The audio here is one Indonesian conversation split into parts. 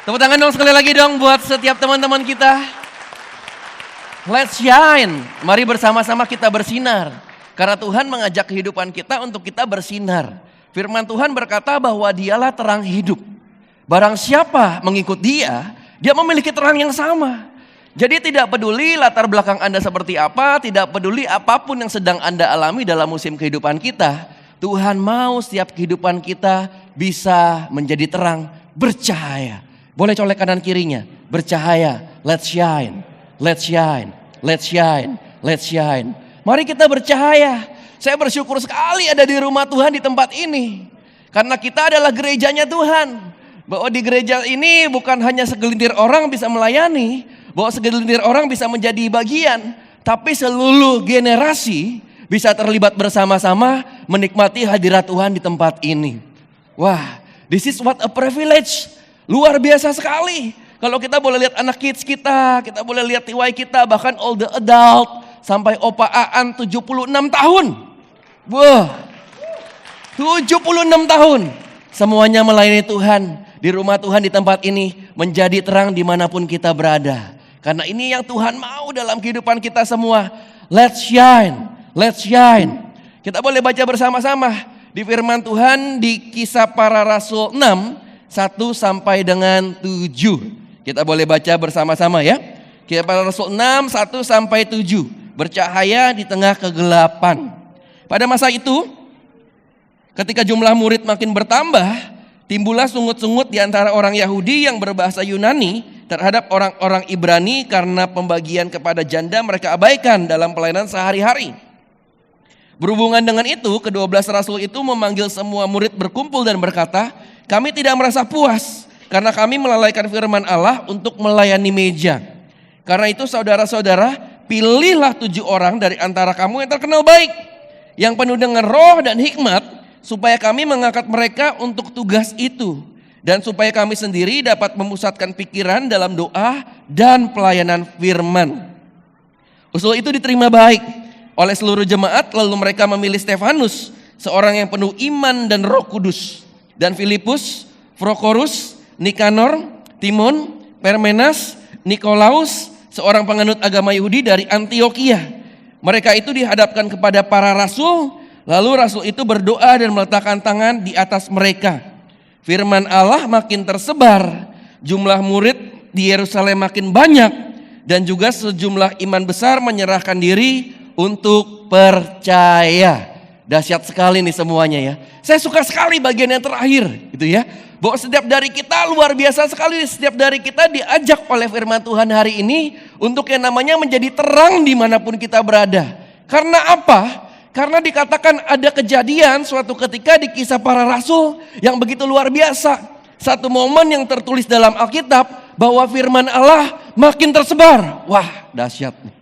Tepuk tangan dong sekali lagi dong buat setiap teman-teman kita. Let's shine. Mari bersama-sama kita bersinar. Karena Tuhan mengajak kehidupan kita untuk kita bersinar. Firman Tuhan berkata bahwa dialah terang hidup. Barang siapa mengikut dia, dia memiliki terang yang sama. Jadi tidak peduli latar belakang Anda seperti apa, tidak peduli apapun yang sedang Anda alami dalam musim kehidupan kita. Tuhan mau setiap kehidupan kita bisa menjadi terang, bercahaya. Boleh colek kanan kirinya, bercahaya, let's shine, let's shine, let's shine, let's shine. Mari kita bercahaya. Saya bersyukur sekali ada di rumah Tuhan di tempat ini. Karena kita adalah gerejanya Tuhan. Bahwa di gereja ini bukan hanya segelintir orang bisa melayani, bahwa segelintir orang bisa menjadi bagian, tapi seluruh generasi bisa terlibat bersama-sama menikmati hadirat Tuhan di tempat ini. Wah, this is what a privilege. Luar biasa sekali. Kalau kita boleh lihat anak kids kita boleh lihat TY kita, bahkan all the adult, sampai Opa Aan 76 tahun. Wah, 76 tahun. Semuanya melayani Tuhan. Di rumah Tuhan di tempat ini menjadi terang dimanapun kita berada. Karena ini yang Tuhan mau dalam kehidupan kita semua. Let's shine, let's shine. Kita boleh baca bersama-sama di firman Tuhan di Kisah Para Rasul 6, 1 sampai dengan 7. Kita boleh baca bersama-sama ya. Kisah Para Rasul 6, 1 sampai 7. Bercahaya di tengah kegelapan. Pada masa itu, ketika jumlah murid makin bertambah, timbullah sungut-sungut di antara orang Yahudi yang berbahasa Yunani terhadap orang-orang Ibrani karena pembagian kepada janda mereka abaikan dalam pelayanan sehari-hari. Berhubungan dengan itu, ke-12 rasul itu memanggil semua murid berkumpul dan berkata, kami tidak merasa puas karena kami melalaikan firman Allah untuk melayani meja. Karena itu saudara-saudara, pilihlah 7 orang dari antara kamu yang terkenal baik, yang penuh dengan roh dan hikmat, supaya kami mengangkat mereka untuk tugas itu. Dan supaya kami sendiri dapat memusatkan pikiran dalam doa dan pelayanan firman. Usul itu diterima baik oleh seluruh jemaat, lalu mereka memilih Stefanus, seorang yang penuh iman dan Roh Kudus, dan Filipus, Prokorus, Nikanor, Timon, Permenas, Nikolaus, seorang penganut agama Yahudi dari Antioquia. Mereka itu dihadapkan kepada para rasul, lalu rasul itu berdoa dan meletakkan tangan di atas mereka. Firman Allah makin tersebar, jumlah murid di Yerusalem makin banyak, dan juga sejumlah iman besar menyerahkan diri untuk percaya. Dahsyat sekali nih semuanya ya. Saya suka sekali bagian yang terakhir gitu ya. Bahwa setiap dari kita luar biasa sekali, setiap dari kita diajak oleh firman Tuhan hari ini untuk yang namanya menjadi terang dimanapun kita berada. Karena apa? Karena dikatakan ada kejadian suatu ketika di Kisah Para Rasul yang begitu luar biasa. Satu momen yang tertulis dalam Alkitab bahwa firman Allah makin tersebar. Wah, dahsyat nih.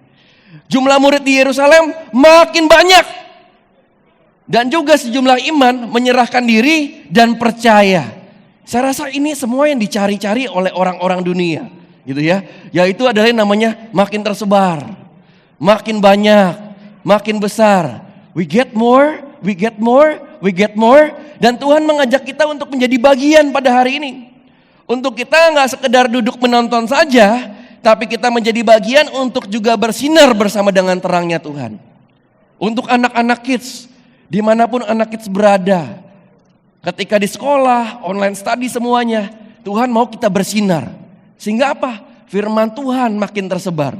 Jumlah murid di Yerusalem makin banyak. Dan juga sejumlah iman menyerahkan diri dan percaya. Saya rasa ini semua yang dicari-cari oleh orang-orang dunia, gitu ya. Yaitu adalah yang namanya makin tersebar, makin banyak, makin besar. We get more, we get more, we get more. Dan Tuhan mengajak kita untuk menjadi bagian pada hari ini. Untuk kita nggak sekedar duduk menonton saja, tapi kita menjadi bagian untuk juga bersinar bersama dengan terangnya Tuhan. Untuk anak-anak kids, dimanapun anak kids berada, ketika di sekolah, online study semuanya, Tuhan mau kita bersinar. Sehingga apa? Firman Tuhan makin tersebar.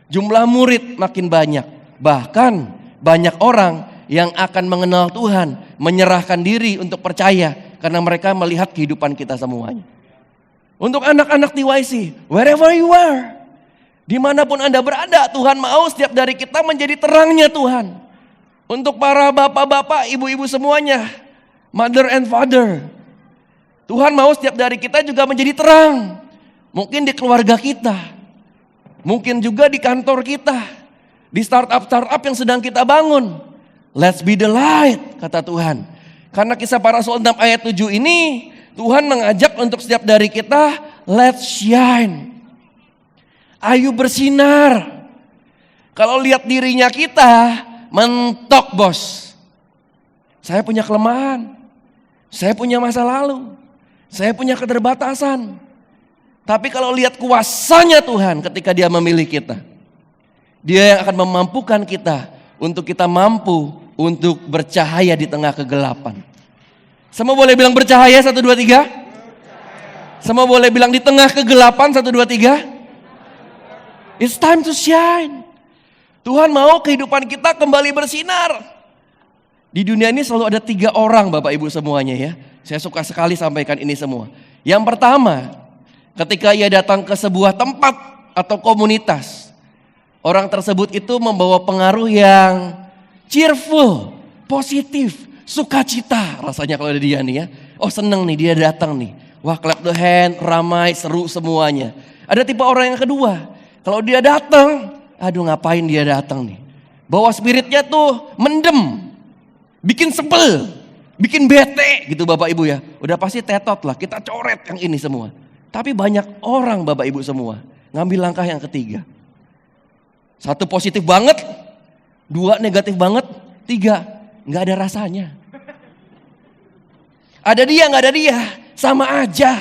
Jumlah murid makin banyak. Bahkan banyak orang yang akan mengenal Tuhan, menyerahkan diri untuk percaya karena mereka melihat kehidupan kita semuanya. Untuk anak-anak TYC, wherever you are, dimanapun Anda berada, Tuhan mau setiap dari kita menjadi terangnya Tuhan. Untuk para bapak-bapak, ibu-ibu semuanya, mother and father, Tuhan mau setiap dari kita juga menjadi terang. Mungkin di keluarga kita, mungkin juga di kantor kita, di startup-startup yang sedang kita bangun. Let's be the light, kata Tuhan. Karena Kisah Para Rasul 6 ayat 7 ini, Tuhan mengajak untuk setiap dari kita, let's shine. Ayo bersinar. Kalau lihat dirinya kita, mentok bos. Saya punya kelemahan. Saya punya masa lalu. Saya punya keterbatasan. Tapi kalau lihat kuasanya Tuhan ketika dia memilih kita. Dia yang akan memampukan kita untuk kita mampu untuk bercahaya di tengah kegelapan. Semua boleh bilang bercahaya 1, 2, 3. Semua boleh bilang di tengah kegelapan 1, 2, 3. It's time to shine. Tuhan mau kehidupan kita kembali bersinar. Di dunia ini selalu ada 3 orang Bapak Ibu semuanya ya. Saya suka sekali sampaikan ini semua. Yang pertama, ketika ia datang ke sebuah tempat atau komunitas, orang tersebut itu membawa pengaruh yang cheerful, positif, sukacita rasanya kalau ada dia nih ya. Oh seneng nih dia datang nih. Wah clap the hand, ramai, seru semuanya. Ada tipe orang yang kedua, kalau dia datang, aduh ngapain dia datang nih. Bawa spiritnya tuh mendem, bikin sebel, bikin bete gitu Bapak Ibu ya. Udah pasti tetot lah, kita coret yang ini semua. Tapi banyak orang Bapak Ibu semua ngambil langkah yang ketiga. 1 positif banget, 2 negatif banget, 3 nggak ada rasanya. Ada dia nggak ada dia, sama aja.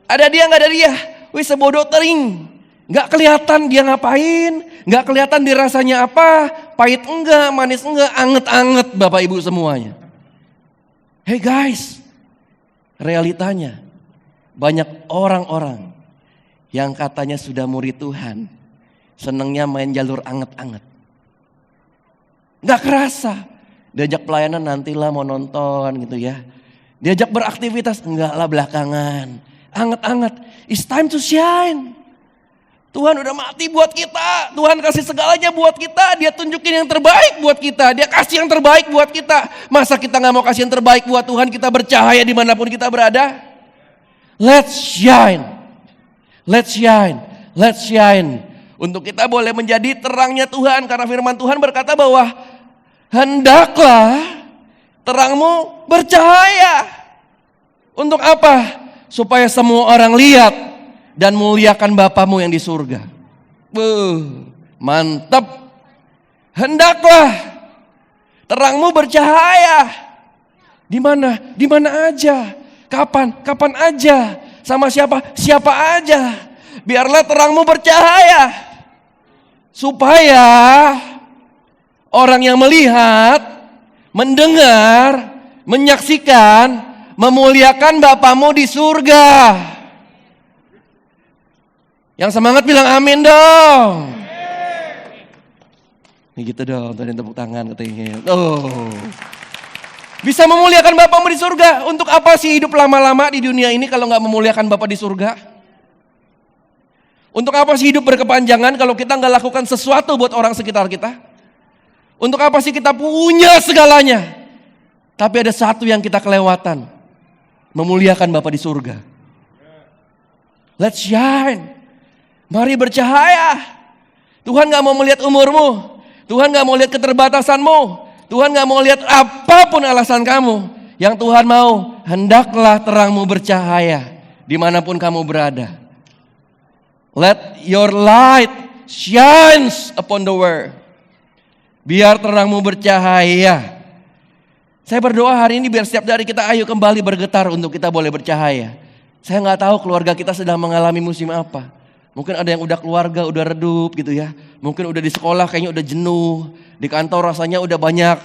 Ada dia nggak ada dia, wih sebodoh tering. Nggak kelihatan dia ngapain, nggak kelihatan dia rasanya apa, pahit enggak, manis enggak, anget-anget Bapak Ibu semuanya. Hey guys, realitanya banyak orang-orang yang katanya sudah murid Tuhan, senengnya main jalur anget-anget. Nggak kerasa, diajak pelayanan nantilah mau nonton gitu ya. Diajak beraktivitas, enggak lah belakangan. Anget-anget, it's time to shine. Tuhan udah mati buat kita, Tuhan kasih segalanya buat kita, Dia tunjukin yang terbaik buat kita, Dia kasih yang terbaik buat kita. Masa kita gak mau kasih yang terbaik buat Tuhan, kita bercahaya dimanapun kita berada? Let's shine, let's shine, let's shine. Untuk kita boleh menjadi terangnya Tuhan, karena firman Tuhan berkata bahwa hendaklah terangmu bercahaya. Untuk apa? Supaya semua orang lihat dan muliakan Bapamu yang di surga. Mantap. Hendaklah terangmu bercahaya. Di mana? Di mana aja. Kapan? Kapan aja. Sama siapa? Siapa aja. Biarlah terangmu bercahaya. Supaya orang yang melihat, mendengar, menyaksikan, memuliakan Bapamu di surga. Yang semangat bilang amin dong. Nih gitu dong, tadi tepuk tangan katanya. Oh. Bisa memuliakan Bapamu di surga. Untuk apa sih hidup lama-lama di dunia ini kalau nggak memuliakan Bapa di surga? Untuk apa sih hidup berkepanjangan kalau kita nggak lakukan sesuatu buat orang sekitar kita? Untuk apa sih kita punya segalanya, tapi ada satu yang kita kelewatan, memuliakan Bapa di surga. Let's shine. Mari bercahaya. Tuhan gak mau melihat umurmu. Tuhan gak mau lihat keterbatasanmu. Tuhan gak mau lihat apapun alasan kamu. Yang Tuhan mau, hendaklah terangmu bercahaya dimanapun kamu berada. Let your light shines upon the world. Biar terangmu bercahaya. Saya berdoa hari ini biar setiap dari kita ayo kembali bergetar untuk kita boleh bercahaya. Saya gak tahu keluarga kita sedang mengalami musim apa. Mungkin ada yang udah keluarga, udah redup gitu ya. Mungkin udah di sekolah kayaknya udah jenuh. Di kantor rasanya udah banyak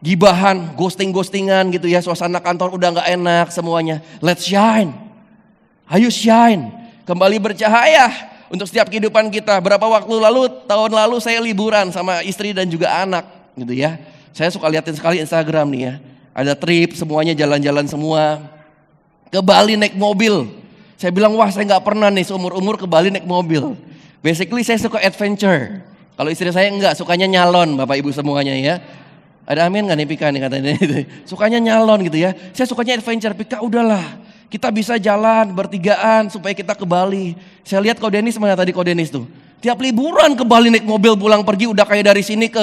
gibahan, ghosting-ghostingan gitu ya. Suasana kantor udah gak enak semuanya. Let's shine. Ayo shine. Kembali bercahaya untuk setiap kehidupan kita. Berapa waktu lalu, tahun lalu saya liburan sama istri dan juga anak gitu ya. Saya suka liatin sekali Instagram nih ya. Ada trip semuanya jalan-jalan semua. Ke Bali naik mobil. Saya bilang wah saya gak pernah nih seumur-umur ke Bali naik mobil. Basically saya suka adventure. Kalau istri saya enggak, sukanya nyalon Bapak Ibu semuanya ya. Ada amin gak nih Pika nih katanya. Sukanya nyalon gitu ya. Saya sukanya adventure. Pika udahlah. Kita bisa jalan bertigaan supaya kita ke Bali. Saya lihat Ko Denis mana tadi Ko Denis tuh. Tiap liburan ke Bali naik mobil pulang pergi udah kayak dari sini ke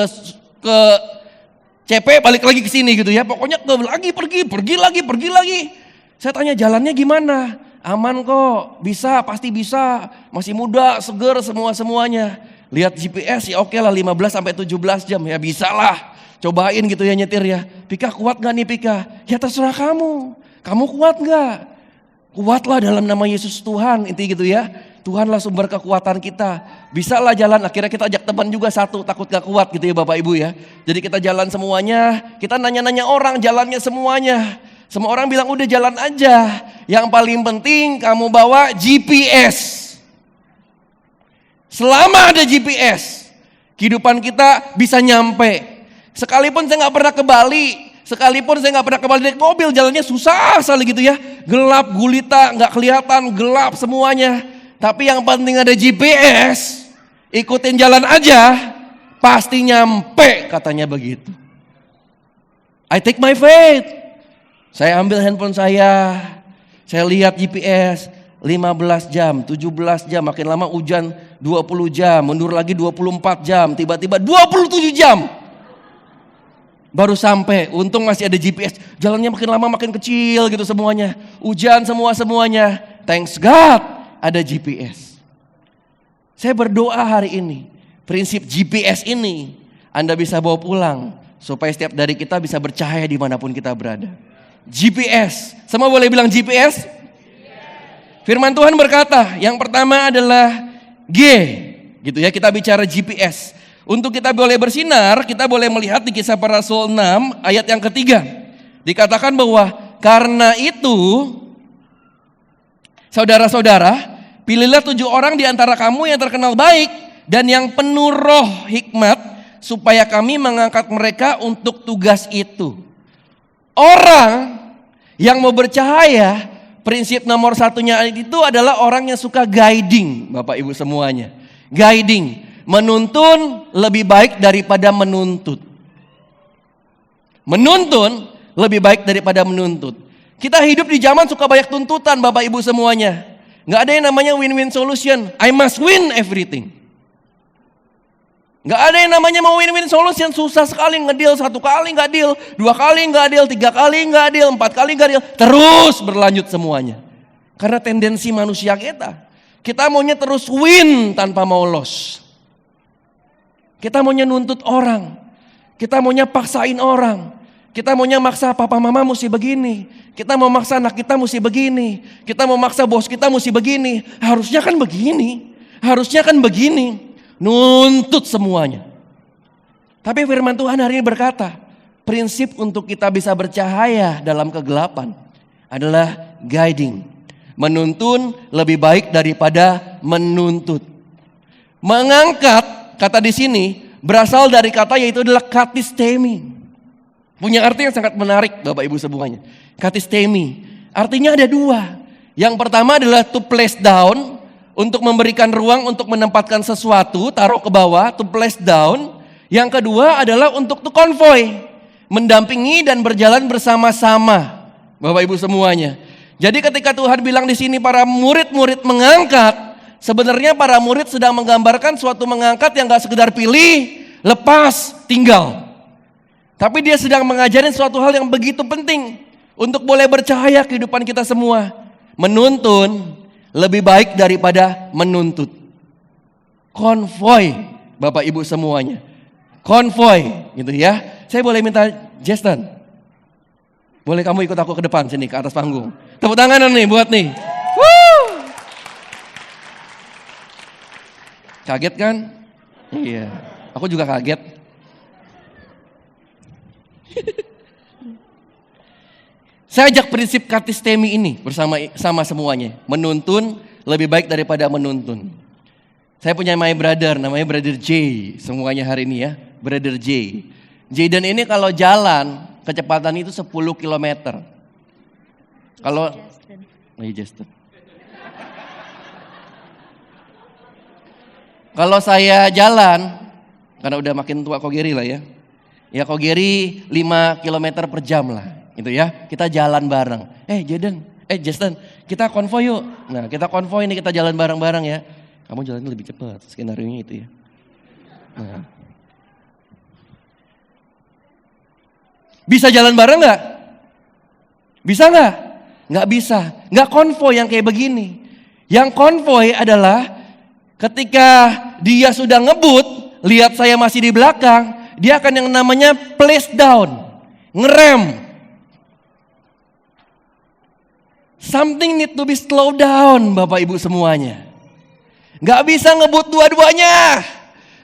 CP balik lagi ke sini gitu ya. Pokoknya pergi lagi. Saya tanya jalannya gimana? Aman kok, bisa, pasti bisa. Masih muda, seger semuanya. Lihat GPS ya oke lah 15 sampai 17 jam ya bisa lah. Cobain gitu ya nyetir ya. Pika kuat gak nih Pika? Ya terserah kamu. Kamu kuat gak? Kuatlah dalam nama Yesus Tuhan, intinya gitu ya. Tuhanlah sumber kekuatan kita. Bisalah jalan, akhirnya kita ajak teman juga satu, takut gak kuat gitu ya Bapak Ibu ya. Jadi kita jalan semuanya, kita nanya-nanya orang jalannya semuanya. Semua orang bilang udah jalan aja. Yang paling penting kamu bawa GPS. Selama ada GPS, kehidupan kita bisa nyampe. Sekalipun saya gak pernah ke Bali, naik mobil, jalannya susah sekali gitu ya. Gelap, gulita, gak kelihatan, gelap semuanya. Tapi yang penting ada GPS, ikutin jalan aja, pasti nyampe katanya begitu. I take my faith. Saya ambil handphone saya lihat GPS, 15 jam, 17 jam, makin lama hujan 20 jam, mundur lagi 24 jam, tiba-tiba 27 jam. Baru sampai, untung masih ada GPS, jalannya makin lama makin kecil gitu semuanya. Hujan semuanya, thanks God. Ada GPS. Saya berdoa hari ini, prinsip GPS ini Anda bisa bawa pulang, supaya setiap dari kita bisa bercahaya dimanapun kita berada. GPS, semua boleh bilang GPS? Firman Tuhan berkata, yang pertama adalah G, gitu ya, kita bicara GPS. Untuk kita boleh bersinar, kita boleh melihat di Kisah Para Rasul 6 ayat yang ketiga. Dikatakan bahwa karena itu, saudara-saudara, pilihlah 7 orang di antara kamu yang terkenal baik dan yang penuh roh hikmat, supaya kami mengangkat mereka untuk tugas itu. Orang yang mau bercahaya, prinsip nomor satunya itu adalah orang yang suka guiding, Bapak Ibu semuanya. Guiding, menuntun lebih baik daripada menuntut. Menuntun lebih baik daripada menuntut. Kita hidup di zaman suka banyak tuntutan Bapak Ibu semuanya. Gak ada yang namanya win-win solution. I must win everything. Gak ada yang namanya mau win-win solution. Susah sekali ngedeal, 1 kali gak deal, 2 kali gak deal, 3 kali gak deal, 4 kali gak deal. Terus berlanjut semuanya. Karena tendensi manusia kita. Kita maunya terus win tanpa mau loss. Kita maunya nuntut orang. Kita maunya paksain orang. Kita maunya maksa papa mama mesti begini. Kita mau maksa anak kita mesti begini. Kita mau maksa bos kita mesti begini. Harusnya kan begini. Harusnya kan begini. Nuntut semuanya. Tapi firman Tuhan hari ini berkata, prinsip untuk kita bisa bercahaya dalam kegelapan adalah guiding. Menuntun lebih baik daripada menuntut. Mengangkat, kata di sini, berasal dari kata yaitu adalah katistemi. Punya arti yang sangat menarik Bapak Ibu semuanya. Katistemi, artinya ada 2. Yang pertama adalah to place down, untuk memberikan ruang untuk menempatkan sesuatu, taruh ke bawah, to place down. Yang kedua adalah untuk to convoy, mendampingi dan berjalan bersama-sama. Bapak Ibu semuanya. Jadi ketika Tuhan bilang di sini para murid-murid mengangkat, sebenarnya para murid sedang menggambarkan suatu mengangkat yang gak sekedar pilih, lepas, tinggal. Tapi dia sedang mengajarin suatu hal yang begitu penting untuk boleh bercahaya kehidupan kita semua. Menuntun lebih baik daripada menuntut. Konvoy, Bapak Ibu semuanya. Konvoy, gitu ya. Saya boleh minta Justin, boleh kamu ikut aku ke depan sini, ke atas panggung. Tepuk tangan nih buat nih. Woo! Kaget kan? Iya, aku juga kaget. Saya ajak prinsip katistemi ini bersama semuanya. Menuntun lebih baik daripada menuntun. Saya punya my brother, namanya Brother J. Semuanya hari ini ya, Brother J. Jayden ini kalau jalan, kecepatan itu 10 km. Kalau Justin. Kalau saya jalan, karena udah makin tua Kogeri lah ya. Ya Kogeri 5 km per jam lah, gitu ya. Kita jalan bareng. Justin, kita konvoy yuk. Nah, kita konvoy nih, kita jalan bareng-bareng ya. Kamu jalannya lebih cepat, skenario-nya itu ya. Nah. Bisa jalan bareng nggak? Bisa nggak? Nggak bisa. Nggak konvoy yang kayak begini. Yang konvoy adalah ketika dia sudah ngebut, lihat saya masih di belakang, dia akan yang namanya place down, ngerem. Something need to be slow down, Bapak Ibu semuanya. Gak bisa ngebut dua-duanya.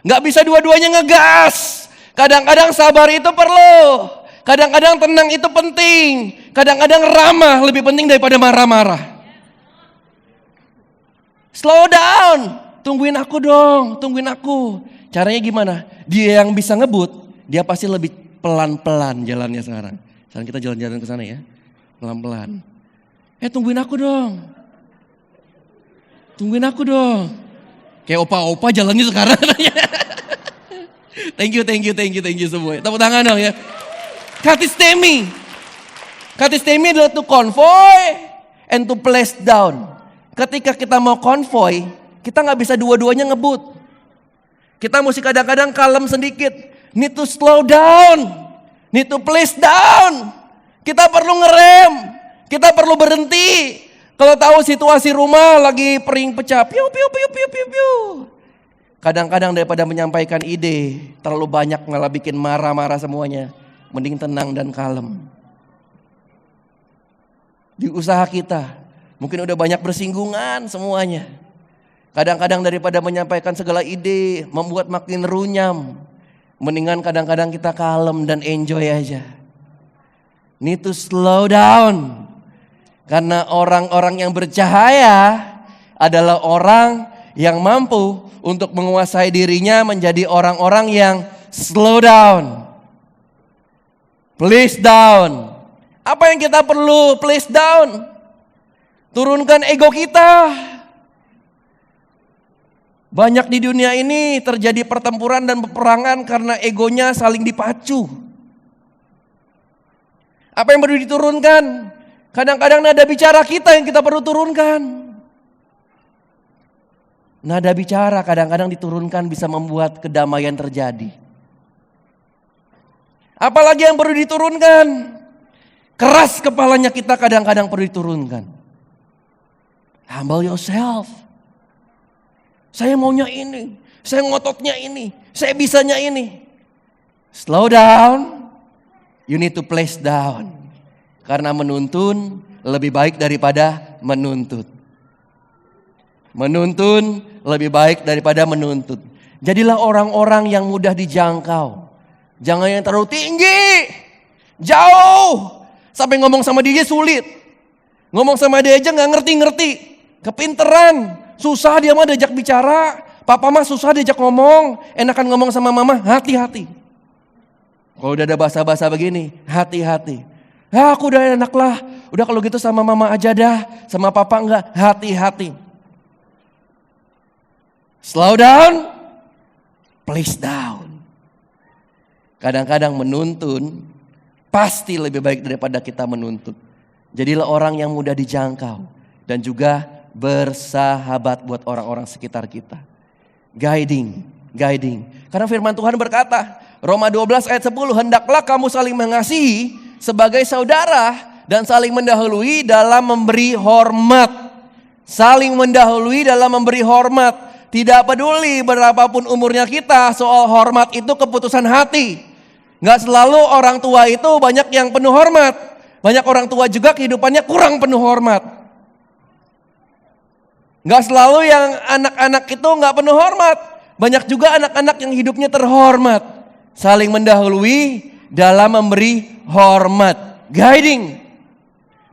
Gak bisa dua-duanya ngegas. Kadang-kadang sabar itu perlu. Kadang-kadang tenang itu penting. Kadang-kadang ramah lebih penting daripada marah-marah. Slow down. Tungguin aku dong, tungguin aku. Caranya gimana? Dia yang bisa ngebut, dia pasti lebih pelan-pelan jalannya sekarang. Sekarang kita jalan-jalan ke sana ya. Pelan-pelan. Tungguin aku dong. Tungguin aku dong. Kayak opa-opa jalannya sekarang. Thank you semua. Tepuk tangan dong ya. Katistemi. Katistemi adalah to convoy and to place down. Ketika kita mau konvoy, kita gak bisa dua-duanya ngebut. Kita mesti kadang-kadang kalem sedikit. Need to slow down. Need to place down. Kita perlu ngerem. Kita perlu berhenti. Kalau tahu situasi rumah lagi pering pecah, piu. Kadang-kadang daripada menyampaikan ide, terlalu banyak malah bikin marah-marah semuanya. Mending tenang dan kalem. Di usaha kita, mungkin udah banyak bersinggungan semuanya. Kadang-kadang daripada menyampaikan segala ide, membuat makin runyam. Mendingan kadang-kadang kita kalem dan enjoy aja. Need to slow down. Karena orang-orang yang bercahaya adalah orang yang mampu untuk menguasai dirinya menjadi orang-orang yang slow down. Please down. Apa yang kita perlu? Please down. Turunkan ego kita. Banyak di dunia ini terjadi pertempuran dan peperangan karena egonya saling dipacu. Apa yang perlu diturunkan? Kadang-kadang nada bicara kita yang kita perlu turunkan. Nada bicara kadang-kadang diturunkan bisa membuat kedamaian terjadi. Apalagi yang perlu diturunkan? Keras kepalanya kita kadang-kadang perlu diturunkan. Humble yourself. Saya maunya ini, saya ngototnya ini, saya bisanya ini. Slow down, you need to place down. Karena menuntun lebih baik daripada menuntut. Menuntun lebih baik daripada menuntut. Jadilah orang-orang yang mudah dijangkau. Jangan yang terlalu tinggi, jauh. Sampai ngomong sama dia sulit. Ngomong sama dia aja gak ngerti-ngerti. Kepinteran, susah dia mah diajak bicara. Papa mah susah diajak ngomong. Enakan ngomong sama mama, hati-hati. Kalau udah ada bahasa-bahasa begini, hati-hati. Aku udah enak lah. Udah kalau gitu sama mama aja dah. Sama papa enggak, hati-hati. Slow down, please down. Kadang-kadang menuntun pasti lebih baik daripada kita menuntut. Jadilah orang yang mudah dijangkau. Dan juga bersahabat buat orang-orang sekitar kita. Guiding. Karena firman Tuhan berkata, Roma 12 ayat 10, hendaklah kamu saling mengasihi sebagai saudara dan saling mendahului dalam memberi hormat. Saling mendahului dalam memberi hormat. Tidak peduli berapapun umurnya kita, soal hormat itu keputusan hati. Gak selalu orang tua itu banyak yang penuh hormat. Banyak orang tua juga kehidupannya kurang penuh hormat. Gak selalu yang anak-anak itu gak penuh hormat. Banyak juga anak-anak yang hidupnya terhormat. Saling mendahului dalam memberi hormat. Guiding.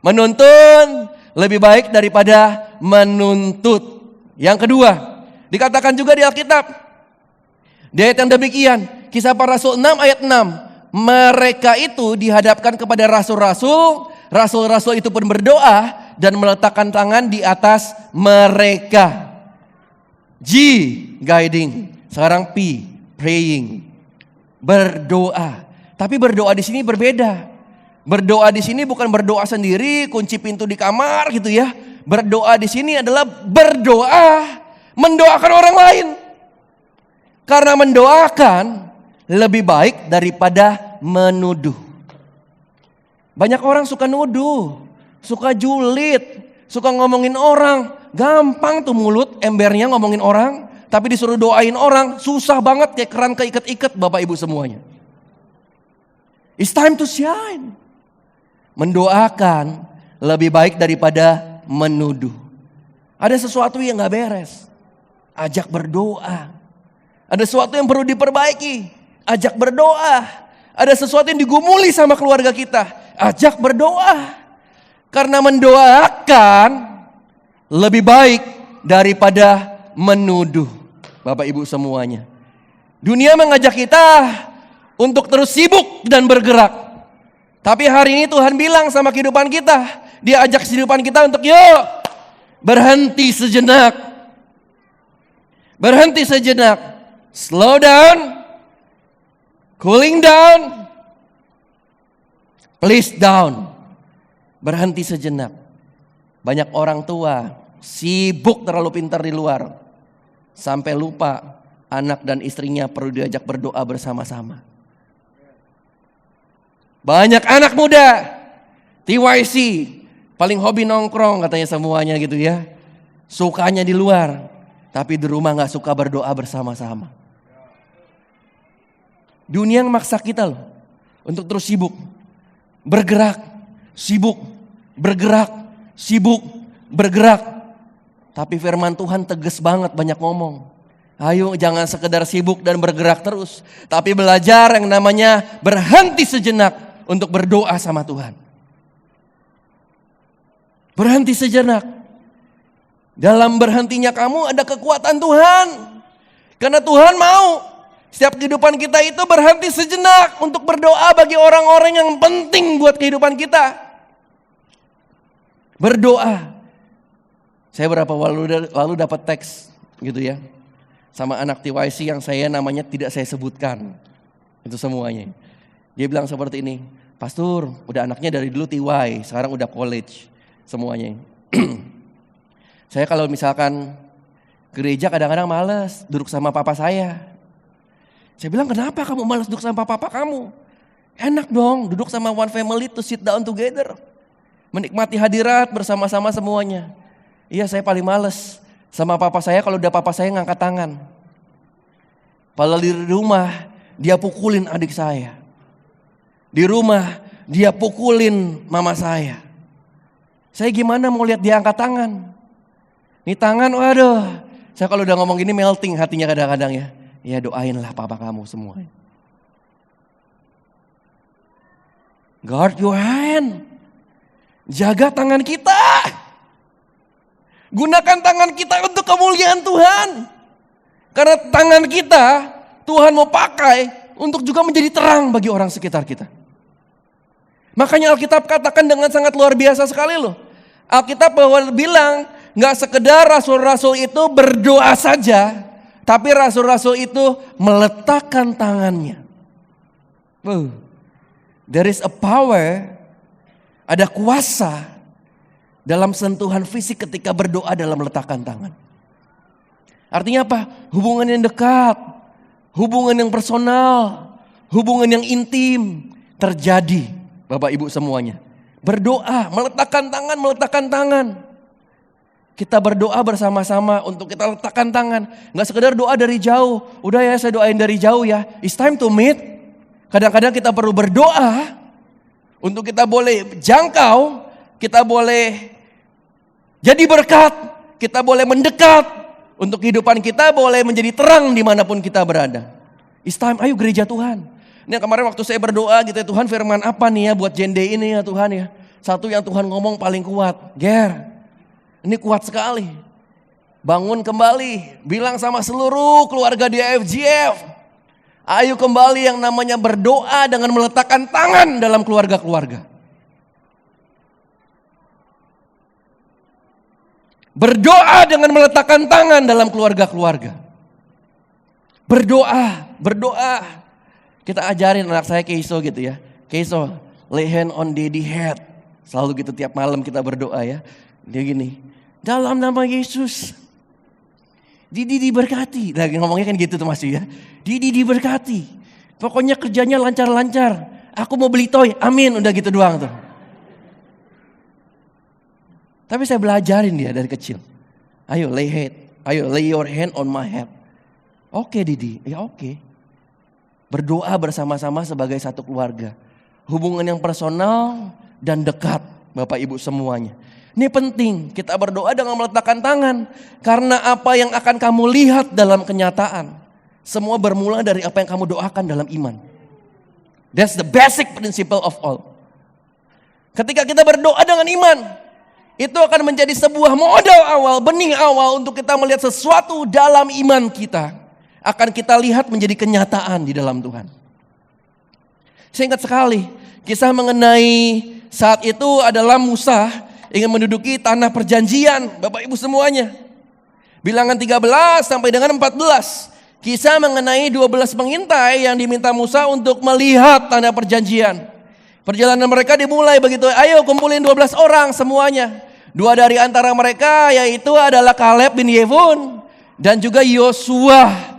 Menuntun lebih baik daripada menuntut. Yang kedua, dikatakan juga di Alkitab. Di ayat yang demikian, Kisah Para Rasul 6 ayat 6. Mereka itu dihadapkan kepada rasul-rasul. Rasul-rasul itu pun berdoa dan meletakkan tangan di atas mereka. G, guiding. Sekarang P, praying. Berdoa. Tapi berdoa di sini berbeda. Berdoa di sini bukan berdoa sendiri, kunci pintu di kamar gitu ya. Berdoa di sini adalah berdoa, mendoakan orang lain. Karena mendoakan lebih baik daripada menuduh. Banyak orang suka nuduh, suka julid, suka ngomongin orang. Gampang tuh mulut embernya ngomongin orang, tapi disuruh doain orang susah banget, kayak keran keikat-ikat Bapak Ibu semuanya. It's time to shine. Mendoakan lebih baik daripada menuduh. Ada sesuatu yang gak beres, ajak berdoa. Ada sesuatu yang perlu diperbaiki, ajak berdoa. Ada sesuatu yang digumuli sama keluarga kita, ajak berdoa. Karena mendoakan lebih baik daripada menuduh. Bapak Ibu semuanya. Dunia mengajak kita untuk terus sibuk dan bergerak. Tapi hari ini Tuhan bilang sama kehidupan kita. Dia ajak kehidupan kita untuk yuk berhenti sejenak. Berhenti sejenak. Slow down. Cooling down. Please down. Berhenti sejenak. Banyak orang tua sibuk terlalu pintar di luar. Sampai lupa anak dan istrinya perlu diajak berdoa bersama-sama. Banyak anak muda TYC paling hobi nongkrong katanya semuanya gitu ya. Sukanya di luar, tapi di rumah gak suka berdoa bersama-sama. Dunia yang maksa kita loh untuk terus sibuk. Bergerak, sibuk, bergerak, sibuk, bergerak. Tapi firman Tuhan tegas banget, banyak ngomong. Ayo jangan sekedar sibuk dan bergerak terus, tapi belajar yang namanya berhenti sejenak untuk berdoa sama Tuhan. Berhenti sejenak. Dalam berhentinya kamu ada kekuatan Tuhan. Karena Tuhan mau setiap kehidupan kita itu berhenti sejenak untuk berdoa bagi orang-orang yang penting buat kehidupan kita. Berdoa. Saya berapa lalu dapat teks gitu ya. Sama anak TYC yang saya namanya tidak saya sebutkan. Itu semuanya. Dia bilang seperti ini, Pastor, udah anaknya dari dulu TY, sekarang udah college semuanya. Saya kalau misalkan gereja kadang-kadang malas duduk sama papa saya. Saya bilang, kenapa kamu malas duduk sama papa kamu? Enak dong duduk sama one family to sit down together. Menikmati hadirat bersama-sama semuanya. Iya, saya paling malas sama papa saya kalau udah papa saya ngangkat tangan. Padahal di rumah dia pukulin adik saya. Di rumah dia pukulin mama saya. Saya gimana mau lihat dia angkat tangan? Nih tangan, waduh. Saya kalau udah ngomong gini melting hatinya kadang-kadang ya. Ya doainlah papa kamu semua. Guard your hand. Jaga tangan kita. Gunakan tangan kita untuk kemuliaan Tuhan. Karena tangan kita Tuhan mau pakai untuk juga menjadi terang bagi orang sekitar kita. Makanya Alkitab katakan dengan sangat luar biasa sekali loh. Alkitab bilang gak sekedar rasul-rasul itu berdoa saja, tapi rasul-rasul itu meletakkan tangannya. There is a power, ada kuasa dalam sentuhan fisik ketika berdoa dalam meletakkan tangan. Artinya apa? Hubungan yang dekat, hubungan yang personal, hubungan yang intim terjadi, Bapak Ibu semuanya. Berdoa, meletakkan tangan. Kita berdoa bersama-sama untuk kita letakkan tangan. Gak sekedar doa dari jauh. Udah ya saya doain dari jauh ya. It's time to meet. Kadang-kadang kita perlu berdoa untuk kita boleh jangkau, kita boleh jadi berkat, kita boleh mendekat, untuk kehidupan kita boleh menjadi terang dimanapun kita berada. It's time, ayo gereja Tuhan. Ini kemarin waktu saya berdoa gitu ya, Tuhan firman apa nih ya buat Jende ini ya Tuhan ya. Satu yang Tuhan ngomong paling kuat, Ger, ini kuat sekali. Bangun kembali, bilang sama seluruh keluarga di FGF. Ayo kembali yang namanya berdoa dengan meletakkan tangan dalam keluarga-keluarga. Berdoa dengan meletakkan tangan dalam keluarga-keluarga. Berdoa. Kita ajarin anak saya Keiso gitu ya. Keiso, lay hand on daddy head. Selalu gitu tiap malam kita berdoa ya. Dia gini, dalam nama Yesus, Didi diberkati. Lagi ngomongnya kan gitu tuh masih ya. Didi diberkati. Pokoknya kerjanya lancar-lancar. Aku mau beli toy, amin. Udah gitu doang tuh. Tapi saya belajarin dia dari kecil. Ayo lay your hand on my head. Oke Didi, ya oke. Berdoa bersama-sama sebagai satu keluarga. Hubungan yang personal dan dekat Bapak Ibu semuanya. Ini penting, kita berdoa dengan meletakkan tangan. Karena apa yang akan kamu lihat dalam kenyataan, semua bermula dari apa yang kamu doakan dalam iman. That's the basic principle of all. Ketika kita berdoa dengan iman, itu akan menjadi sebuah modal awal, benih awal untuk kita melihat sesuatu dalam iman kita. Akan kita lihat menjadi kenyataan di dalam Tuhan. Saya ingat sekali, kisah mengenai saat itu adalah Musa ingin menduduki tanah perjanjian, Bapak Ibu semuanya. Bilangan 13 sampai dengan 14. Kisah mengenai 12 pengintai yang diminta Musa untuk melihat tanah perjanjian. Perjalanan mereka dimulai begitu, ayo kumpulin 12 orang semuanya. 2 dari antara mereka yaitu adalah Kaleb bin Yefun dan juga Yosua.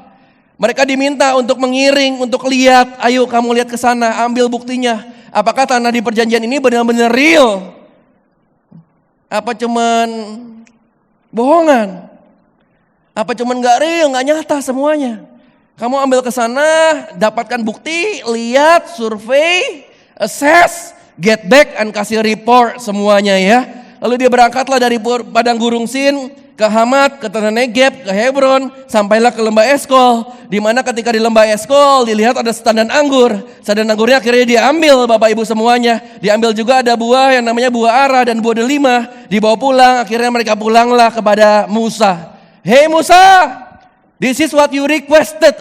Mereka diminta untuk mengiring, untuk lihat, ayo kamu lihat ke sana, ambil buktinya. Apakah tanah di perjanjian ini benar-benar real? Apa cuman bohongan? Apa cuman gak real, gak nyata semuanya? Kamu ambil ke sana, dapatkan bukti, lihat, survei, assess, get back, and kasih report semuanya ya. Lalu dia berangkatlah dari padang gurung Sin ke Hamat, ke tanah Negeb, ke Hebron, sampailah ke lembah Eskol. Di mana ketika di lembah Eskol dilihat ada setandan anggur. Setandan anggurnya akhirnya diambil Bapak Ibu semuanya. Diambil juga ada buah yang namanya buah ara dan buah delima. Dibawa pulang, akhirnya mereka pulanglah kepada Musa. Hey Musa, this is what you requested.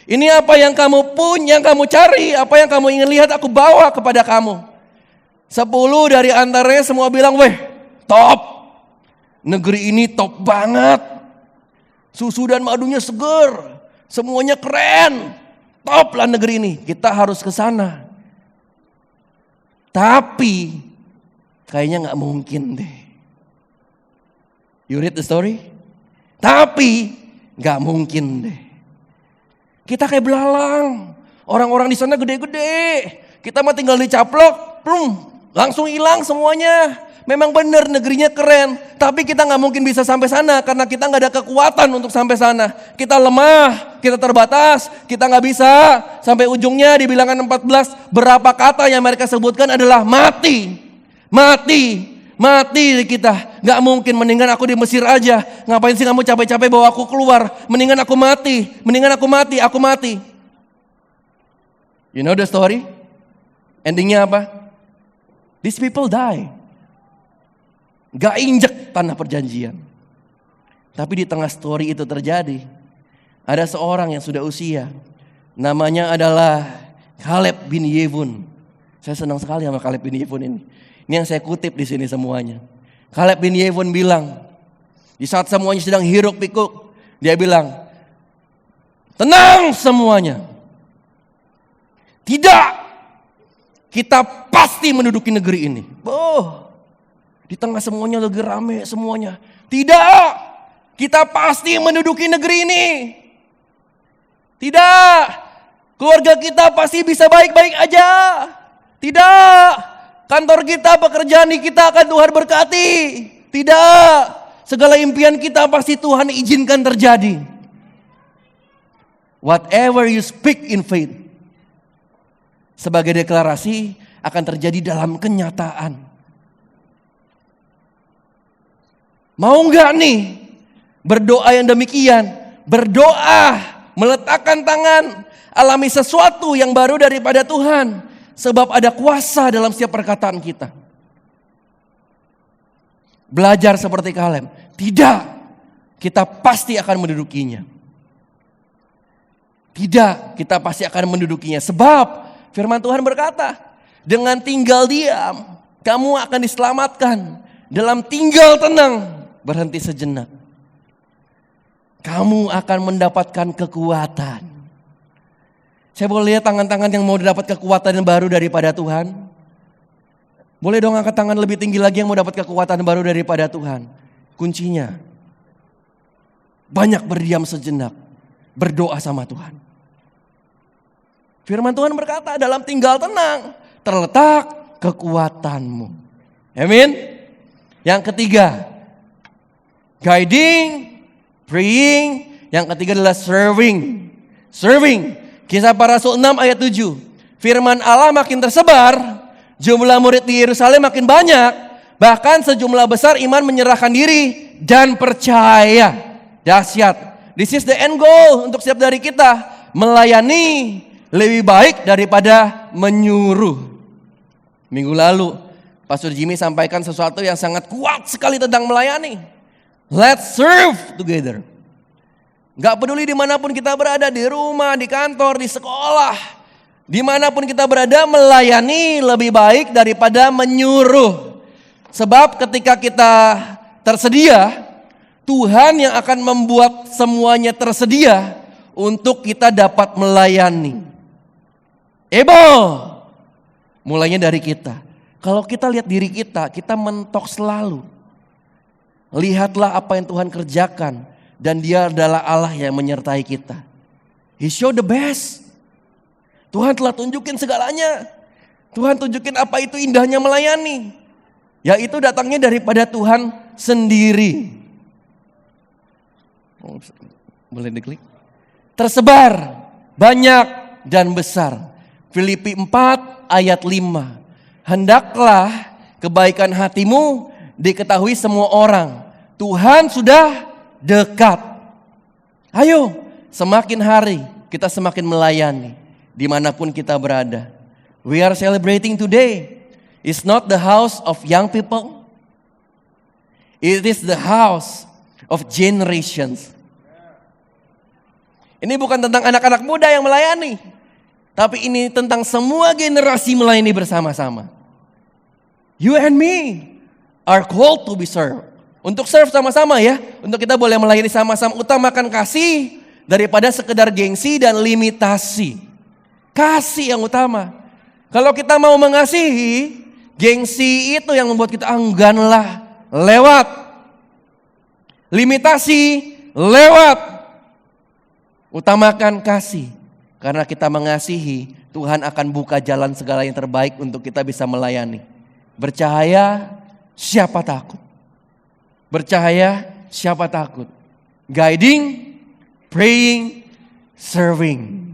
Ini apa yang kamu punya, yang kamu cari, apa yang kamu ingin lihat aku bawa kepada kamu. 10 dari antaranya semua bilang, weh top. Negeri ini top banget. Susu dan madunya seger. Semuanya keren. Top lah negeri ini. Kita harus ke sana. Tapi kayaknya gak mungkin deh. You read the story? Tapi gak mungkin deh. Kita kayak belalang. Orang-orang di sana gede-gede. Kita mah tinggal dicaplok, langsung hilang semuanya. Memang benar negerinya keren, tapi kita nggak mungkin bisa sampai sana karena kita nggak ada kekuatan untuk sampai sana. Kita lemah, kita terbatas, kita nggak bisa. Sampai ujungnya di bilangan 14, berapa kata yang mereka sebutkan adalah mati, mati, mati kita. Nggak mungkin, mendingan aku di Mesir aja. Ngapain sih kamu capek-capek bawa aku keluar? Mendingan aku mati, mendingan aku mati, aku mati. You know the story? Endingnya apa? These people die. Gak injek tanah perjanjian. Tapi di tengah story itu terjadi, ada seorang yang sudah usia. Namanya adalah Kaleb bin Yefun. Saya senang sekali sama Kaleb bin Yefun ini. Ini yang saya kutip di sini semuanya. Kaleb bin Yefun bilang, di saat semuanya sedang hiruk pikuk, dia bilang, tenang semuanya. Tidak, kita pasti menduduki negeri ini. Di tengah semuanya lagi rame semuanya. Tidak, kita pasti menduduki negeri ini. Tidak, keluarga kita pasti bisa baik-baik aja. Tidak, kantor kita, pekerjaan kita akan Tuhan berkati. Tidak, segala impian kita pasti Tuhan izinkan terjadi. Whatever you speak in faith, sebagai deklarasi akan terjadi dalam kenyataan. Mau nggak nih berdoa yang demikian? Berdoa, meletakkan tangan, alami sesuatu yang baru daripada Tuhan. Sebab ada kuasa dalam setiap perkataan kita. Belajar seperti Kaleb. Tidak, kita pasti akan mendudukinya. Tidak, kita pasti akan mendudukinya. Sebab firman Tuhan berkata, dengan tinggal diam, kamu akan diselamatkan. Dalam tinggal tenang, berhenti sejenak, kamu akan mendapatkan kekuatan. Saya boleh lihat tangan-tangan yang mau dapat kekuatan yang baru daripada Tuhan? Boleh dong angkat tangan lebih tinggi lagi yang mau dapat kekuatan baru daripada Tuhan? Kuncinya, banyak berdiam sejenak, berdoa sama Tuhan. Firman Tuhan berkata, dalam tinggal tenang terletak kekuatanmu. Amin. Yang ketiga, guiding, praying. Yang ketiga adalah serving. Serving. Kisah Para Rasul 6 ayat 7. Firman Allah makin tersebar Jumlah murid di Yerusalem makin banyak. Bahkan sejumlah besar iman menyerahkan diri dan percaya. Dahsyat. This is the end goal untuk setiap dari kita. Melayani lebih baik daripada menyuruh. Minggu lalu Pastor Jimmy sampaikan sesuatu yang sangat kuat sekali tentang melayani. Let's serve together. Gak peduli dimanapun kita berada, di rumah, di kantor, di sekolah. Dimanapun kita berada, melayani lebih baik daripada menyuruh. Sebab ketika kita tersedia, Tuhan yang akan membuat semuanya tersedia untuk kita dapat melayani. Mulainya dari kita. Kalau kita lihat diri kita, kita mentok selalu. Lihatlah apa yang Tuhan kerjakan. Dan Dia adalah Allah yang menyertai kita. He show the best. Tuhan telah tunjukin segalanya. Tuhan tunjukin apa itu indahnya melayani. Yaitu datangnya daripada Tuhan sendiri. Boleh diklik. Tersebar, banyak dan besar. Filipi 4 ayat 5. Hendaklah kebaikan hatimu diketahui semua orang. Tuhan sudah dekat. Ayo, semakin hari kita semakin melayani. Dimanapun kita berada. We are celebrating today. It's not the house of young people. It is the house of generations. Ini bukan tentang anak-anak muda yang melayani. Tapi ini tentang semua generasi melayani bersama-sama. You and me are called to be served. Untuk serve sama-sama ya. Untuk kita boleh melayani sama-sama. Utamakan kasih daripada sekedar gengsi dan limitasi. Kasih yang utama. Kalau kita mau mengasihi, gengsi itu yang membuat kita engganlah, lewat. Limitasi, lewat. Utamakan kasih. Karena kita mengasihi, Tuhan akan buka jalan segala yang terbaik untuk kita bisa melayani. Bercahaya, siapa takut? Bercahaya, siapa takut? Guiding, praying, serving.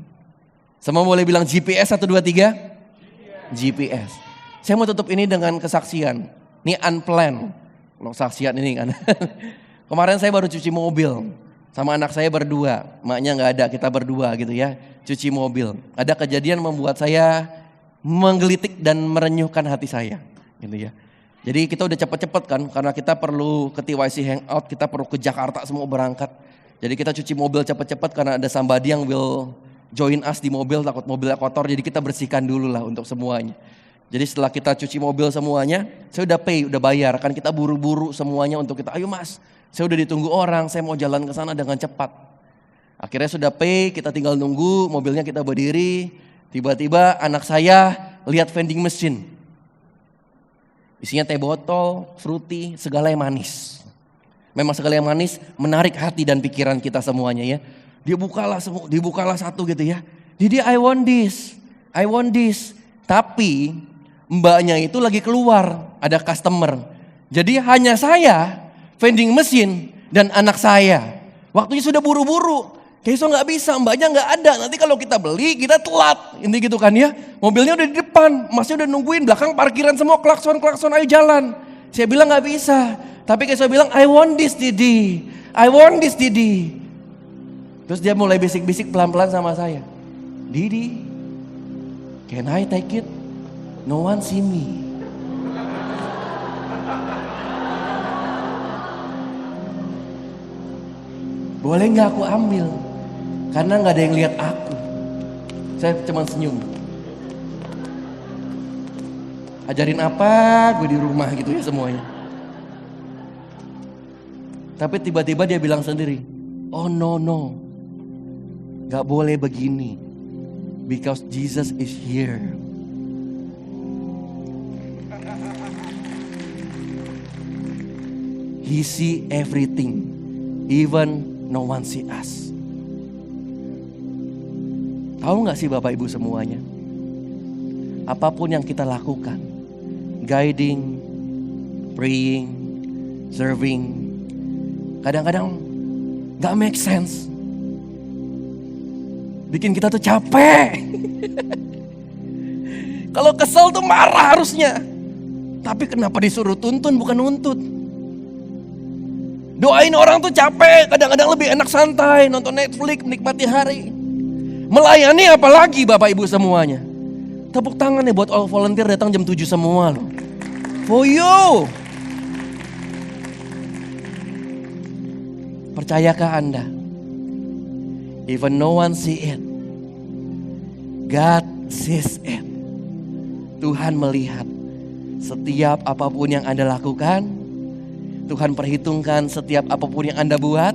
Semua boleh bilang GPS 1, 2, 3? GPS. Saya mau tutup ini dengan kesaksian. Ini unplanned. Kalau saksian ini kan. Kemarin saya baru cuci mobil. Sama anak saya berdua. Maknya gak ada, kita berdua gitu ya. Cuci mobil. Ada kejadian membuat saya menggelitik dan merenyuhkan hati saya. Gitu ya. Jadi kita udah cepet-cepet kan. Karena kita perlu ke TYC Hangout. Kita perlu ke Jakarta semua berangkat. Jadi kita cuci mobil cepet-cepet karena ada somebody yang will join us di mobil, takut mobilnya kotor, jadi kita bersihkan dulu lah untuk semuanya. Jadi setelah kita cuci mobil semuanya, saya udah pay, udah bayar, kan kita buru-buru semuanya untuk kita, ayo mas, saya udah ditunggu orang, saya mau jalan ke sana dengan cepat. Akhirnya sudah pay, kita tinggal nunggu, mobilnya kita berdiri, tiba-tiba anak saya lihat vending machine. Isinya teh botol, fruity, segala yang manis. Memang segala yang manis menarik hati dan pikiran kita semuanya ya. Dibukalah satu gitu ya. Jadi I want this. Tapi mbaknya itu lagi keluar, ada customer. Jadi hanya saya, vending machine dan anak saya. Waktunya sudah buru-buru. Keso nggak bisa, mbaknya nggak ada. Nanti kalau kita beli kita telat. Ini gitu kan ya. Mobilnya udah di depan, masnya udah nungguin. Belakang parkiran semua klakson ayo jalan. Saya bilang nggak bisa. Tapi Keso bilang I want this Didi. Terus dia mulai bisik-bisik pelan-pelan sama saya. Didi, can I take it? No one see me. Boleh gak aku ambil? Karena gak ada yang lihat aku. Saya cuma senyum. Ajarin apa gue di rumah gitu ya semuanya. Tapi tiba-tiba dia bilang sendiri, oh no. Gak boleh begini. Because Jesus is here. He see everything. Even no one see us. Tahu gak sih Bapak Ibu semuanya? Apapun yang kita lakukan. Guiding, praying, serving. Kadang-kadang gak make sense. Bikin kita tuh capek. Kalau kesel tuh marah harusnya. Tapi kenapa disuruh tuntun bukan nuntut? Doain orang tuh capek, kadang-kadang lebih enak santai, nonton Netflix, menikmati hari. Melayani apalagi Bapak Ibu semuanya. Tepuk tangan nih buat all volunteer datang jam 7 semua loh. For you. Percayakah Anda? Even no one see it, God sees it. Tuhan melihat setiap apapun yang Anda lakukan. Tuhan perhitungkan setiap apapun yang Anda buat.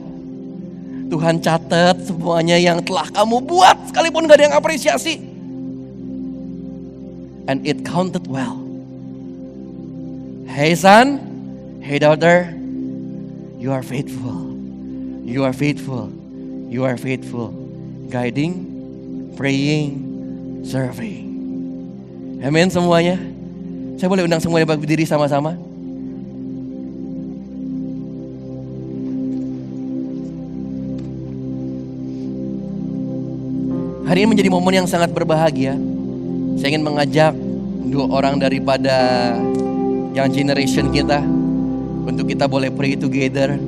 Tuhan catat semuanya yang telah kamu buat, sekalipun gak ada yang apresiasi. And it counted well. Hey son, hey daughter, you are faithful. You are faithful. You are faithful. Guiding, praying, serving. Amin semuanya. Saya boleh undang semuanya berdiri sama-sama. Hari ini menjadi momen yang sangat berbahagia. Saya ingin mengajak 2 orang daripada Young Generation kita untuk kita boleh pray together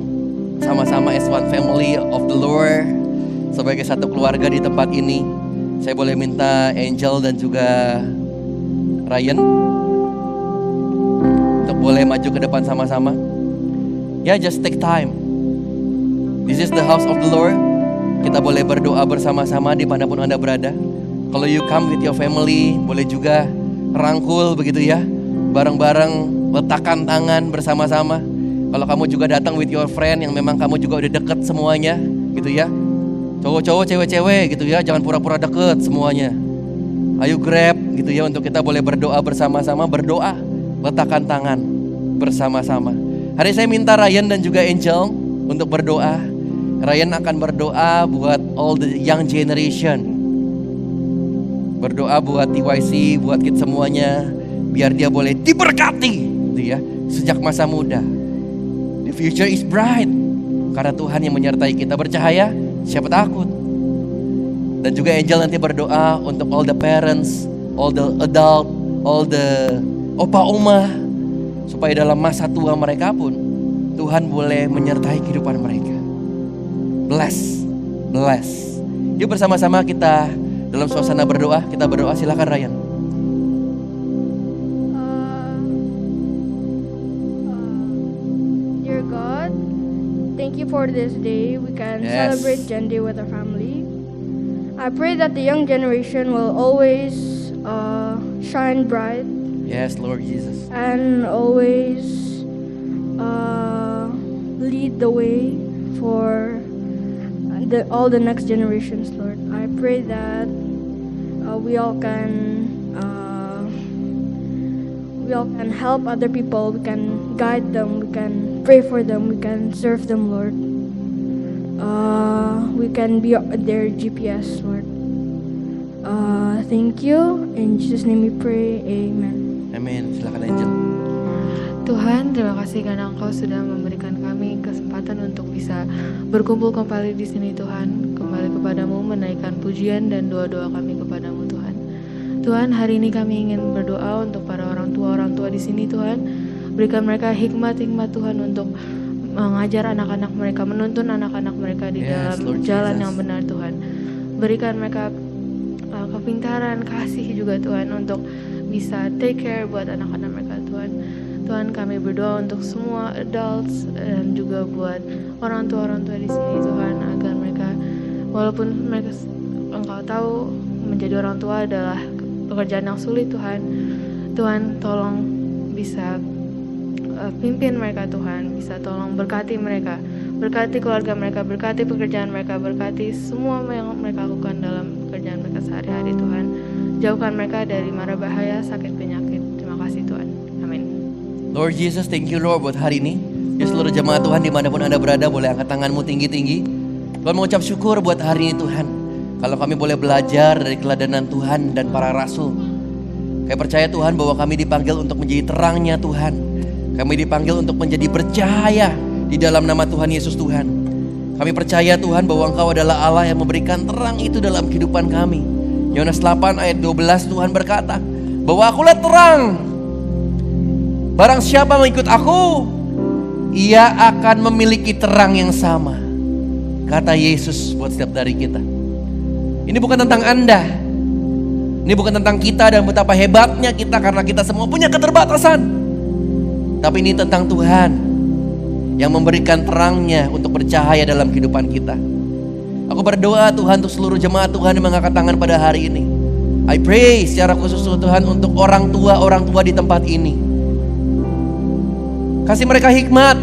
sama-sama as one family of the Lord, sebagai satu keluarga di tempat ini. Saya boleh minta Angel dan juga Ryan untuk boleh maju ke depan sama-sama. Ya, just take time. This is the house of the Lord. Kita boleh berdoa bersama-sama dimanapun Anda berada. Kalau you come with your family, boleh juga rangkul begitu ya, bareng-bareng letakkan tangan bersama-sama. Kalau kamu juga datang with your friend yang memang kamu juga udah deket semuanya gitu ya. Cowok-cowok, cewek-cewek gitu ya, jangan pura-pura deket semuanya. Ayo grab gitu ya untuk kita boleh berdoa bersama-sama, berdoa, letakkan tangan bersama-sama. Hari saya minta Ryan dan juga Angel untuk berdoa. Ryan akan berdoa buat all the young generation. Berdoa buat TYC, buat kita semuanya, biar dia boleh diberkati gitu ya, sejak masa muda. The future is bright. Karena Tuhan yang menyertai kita, bercahaya, siapa takut. Dan juga Angel nanti berdoa untuk all the parents, all the adult, all the opa-oma, supaya dalam masa tua mereka pun Tuhan boleh menyertai kehidupan mereka. Bless, bless. Yuk bersama-sama kita dalam suasana berdoa. Kita berdoa, silakan Ryan. Dear God, thank you for this day. We can celebrate Gen Day with our family. I pray that the young generation will always shine bright. Yes, Lord Jesus. And always lead the way for all the next generations, Lord. I pray that we all can help other people. We can guide them. We can pray for them. We can serve them, Lord. We can be their GPS, Lord. Thank you. In Jesus' name we pray. Amen. Amin. Silakan Angel. Tuhan, terima kasih karena Engkau sudah memberikan kami kesempatan untuk bisa berkumpul kembali di sini, Tuhan. Kembali kepadamu, menaikkan pujian dan doa-doa kami kepadamu, Tuhan. Tuhan, hari ini kami ingin berdoa untuk para orang tua di sini, Tuhan. Berikan mereka hikmat-hikmat, Tuhan, untuk mengajar anak-anak mereka, menuntun anak-anak mereka di dalam Lord jalan Jesus. yang benar, Tuhan. Berikan mereka kepintaran, kasih juga, Tuhan, untuk bisa take care buat anak-anak mereka, Tuhan. Tuhan, kami berdoa untuk semua adults dan juga buat orang tua di sini, Tuhan, agar mereka, walaupun mereka Engkau tahu menjadi orang tua adalah pekerjaan yang sulit, Tuhan. Tuhan, tolong bisa pimpin mereka, Tuhan, bisa tolong berkati mereka, berkati keluarga mereka, berkati pekerjaan mereka, berkati semua yang mereka lakukan dalam pekerjaan mereka sehari-hari, Tuhan. Jauhkan mereka dari mara bahaya, sakit, penyakit. Terima kasih, Tuhan. Amin. Lord Jesus, thank you Lord buat hari ini. Ya seluruh jemaat Tuhan dimanapun Anda berada, boleh angkat tanganmu tinggi-tinggi. Tuhan mengucap syukur buat hari ini, Tuhan. Kalau kami boleh belajar dari keladanan Tuhan dan para rasul. Kami percaya Tuhan bahwa kami dipanggil untuk menjadi terangnya Tuhan. Kami dipanggil untuk menjadi bercahaya di dalam nama Tuhan Yesus Tuhan. Kami percaya Tuhan bahwa Engkau adalah Allah yang memberikan terang itu dalam kehidupan kami. Yohanes 8 ayat 12 Tuhan berkata, bahwa akulah terang. Barang siapa mengikut aku, ia akan memiliki terang yang sama. Kata Yesus buat setiap dari kita. Ini bukan tentang Anda. Ini bukan tentang kita dan betapa hebatnya kita karena kita semua punya keterbatasan. Tapi ini tentang Tuhan yang memberikan terangnya untuk bercahaya dalam kehidupan kita. Aku berdoa Tuhan untuk seluruh jemaat Tuhan yang mengangkat tangan pada hari ini. I pray secara khusus Tuhan untuk orang tua di tempat ini. Kasih mereka hikmat,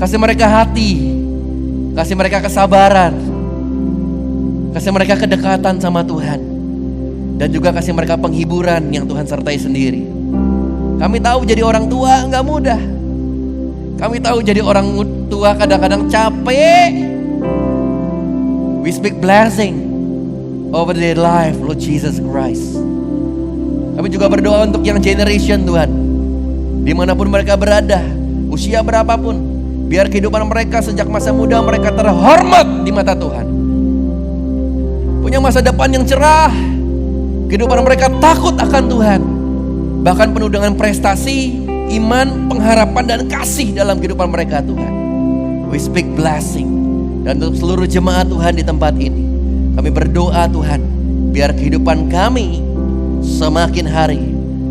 kasih mereka hati, kasih mereka kesabaran, kasih mereka kedekatan sama Tuhan, dan juga kasih mereka penghiburan yang Tuhan sertai sendiri. Kami tahu jadi orang tua nggak mudah. Kami tahu jadi orang tua kadang-kadang capek. We speak blessing over their life, Lord Jesus Christ. Kami juga berdoa untuk yang generation Tuhan, dimanapun mereka berada, usia berapapun, biar kehidupan mereka sejak masa muda mereka terhormat di mata Tuhan. Punya masa depan yang cerah, kehidupan mereka takut akan Tuhan, bahkan penuh dengan prestasi, iman, pengharapan dan kasih dalam kehidupan mereka Tuhan. We speak blessing. Dan untuk seluruh jemaat Tuhan di tempat ini, kami berdoa Tuhan, biar kehidupan kami semakin hari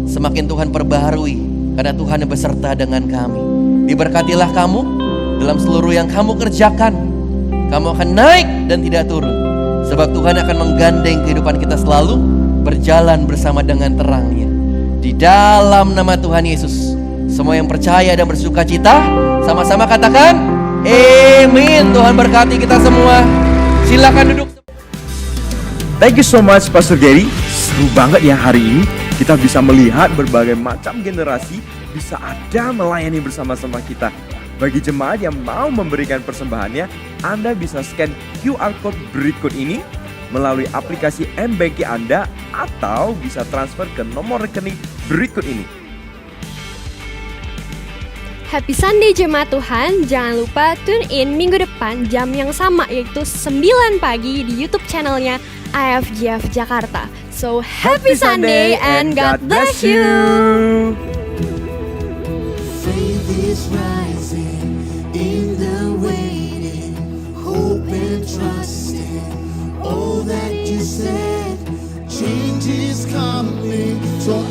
semakin Tuhan perbaharui, karena Tuhan yang beserta dengan kami. Diberkatilah kamu dalam seluruh yang kamu kerjakan. Kamu akan naik dan tidak turun, sebab Tuhan akan menggandeng kehidupan kita selalu berjalan bersama dengan terangnya. Di dalam nama Tuhan Yesus, semua yang percaya dan bersuka cita sama-sama katakan amin. Tuhan berkati kita semua. Silakan duduk. Thank you so much Pastor Gary. Seru banget ya hari ini. Kita bisa melihat berbagai macam generasi bisa ada melayani bersama-sama kita. Bagi jemaat yang mau memberikan persembahannya, Anda bisa scan QR Code berikut ini melalui aplikasi M-Banking Anda, atau bisa transfer ke nomor rekening berikut ini. Happy Sunday jemaat Tuhan, jangan lupa tune in minggu depan jam yang sama, yaitu 9 pagi di YouTube channelnya IFGF Jakarta. So happy Sunday and God bless you. Faith is rising in the waiting, hope and trust in all that you said. Change is coming, so